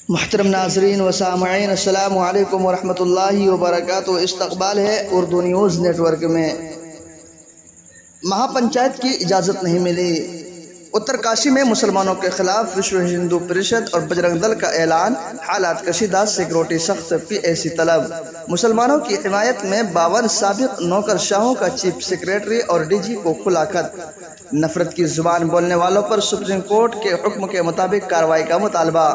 محترم ناظرین و سامعین، السلام علیکم ورحمۃ اللہ وبرکاتہ۔ استقبال ہے اردو نیوز نیٹ ورک میں۔ مہا پنچایت کی اجازت نہیں ملی، اترکاشی میں مسلمانوں کے خلاف وشو ہندو پریشد اور بجرنگ دل کا اعلان، حالات کشیدہ، سیکورٹی سخت، PAC طلب۔ مسلمانوں کی حمایت میں 52 سابق نوکر شاہوں کا چیف سیکریٹری اور DG کو کھلا خط۔ نفرت کی زبان بولنے والوں پر سپریم کورٹ کے حکم کے مطابق کارروائی کا مطالبہ۔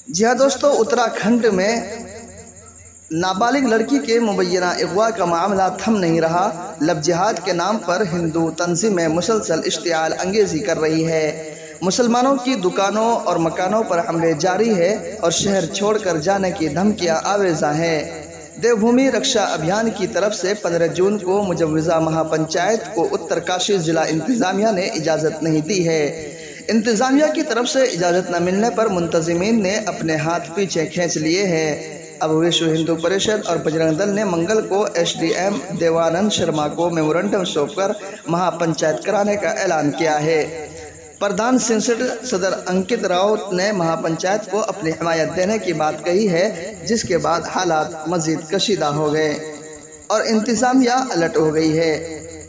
جی ہاں دوستو، اتراکھنڈ میں نابالغ لڑکی کے مبینہ اغوا کا معاملہ تھم نہیں رہا۔ لو جہاد کے نام پر ہندو تنظیمیں مسلسل اشتعال انگیزی کر رہی ہے۔ مسلمانوں کی دکانوں اور مکانوں پر حملے جاری ہے اور شہر چھوڑ کر جانے کی دھمکیاں آویزاں ہیں۔ دیوبھومی رکشا ابھیان کی طرف سے 15 جون کو مجوزہ مہا پنچایت کو اترکاشی ضلع انتظامیہ نے اجازت نہیں دی ہے۔ انتظامیہ کی طرف سے اجازت نہ ملنے پر منتظمین نے اپنے ہاتھ پیچھے کھینچ لیے ہیں۔ اب وشو ہندو پریشد اور بجرنگ دل نے منگل کو SDM دیوانند شرما کو میمورنڈم سونپ کر مہا پنچایت کرانے کا اعلان کیا ہے۔ پردھان سینسٹ صدر انکت راؤت نے مہا پنچایت کو اپنی حمایت دینے کی بات کہی ہے، جس کے بعد حالات مزید کشیدہ ہو گئے اور انتظامیہ الرٹ ہو گئی ہے۔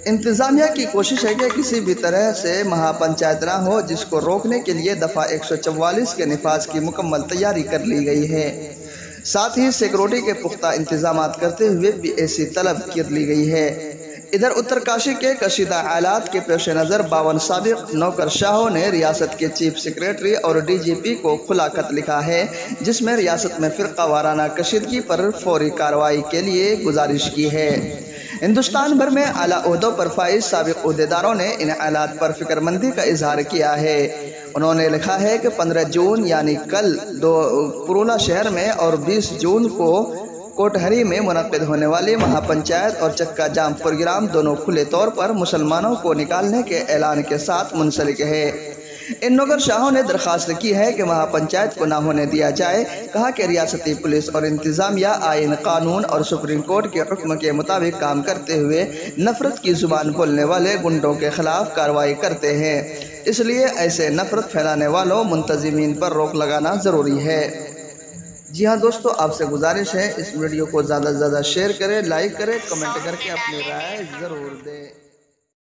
انتظامیہ کی کوشش ہے کہ کسی بھی طرح سے مہا پنچایت نہ ہو، جس کو روکنے کے لیے دفعہ 144 کے نفاذ کی مکمل تیاری کر لی گئی ہے۔ ساتھ ہی سیکورٹی کے پختہ انتظامات کرتے ہوئے PAC طلب کر لی گئی ہے۔ ادھر اترکاشی کے کشیدہ حالات کے پیش نظر 52 سابق نوکر شاہوں نے ریاست کے چیف سیکریٹری اور DGP کو کھلا خط لکھا ہے، جس میں ریاست میں فرقہ وارانہ کشیدگی پر فوری کارروائی کے لیے گزارش کی ہے۔ ہندوستان بھر میں اعلیٰ عہدوں پر فائز سابق عہدیداروں نے ان حالات پر فکر مندی کا اظہار کیا ہے۔ انہوں نے لکھا ہے کہ 15 جون یعنی کل پرولا شہر میں اور 20 جون کو کوٹہری میں منعقد ہونے والی مہا پنچایت اور چکا جام پروگرام دونوں کھلے طور پر مسلمانوں کو نکالنے کے اعلان کے ساتھ منسلک ہے۔ ان نوکر شاہوں نے درخواست کی ہے کہ مہا پنچایت کو نہ ہونے دیا جائے۔ کہا کہ ریاستی پولیس اور انتظامیہ آئین، قانون اور سپریم کورٹ کے حکم کے مطابق کام کرتے ہوئے نفرت کی زبان بولنے والے گنڈوں کے خلاف کارروائی کرتے ہیں، اس لیے ایسے نفرت پھیلانے والوں منتظمین پر روک لگانا ضروری ہے۔ جی ہاں دوستو، آپ سے گزارش ہے اس ویڈیو کو زیادہ سے زیادہ شیئر کریں، لائک کریں، کمنٹ کر کے اپنی رائے ضرور دیں۔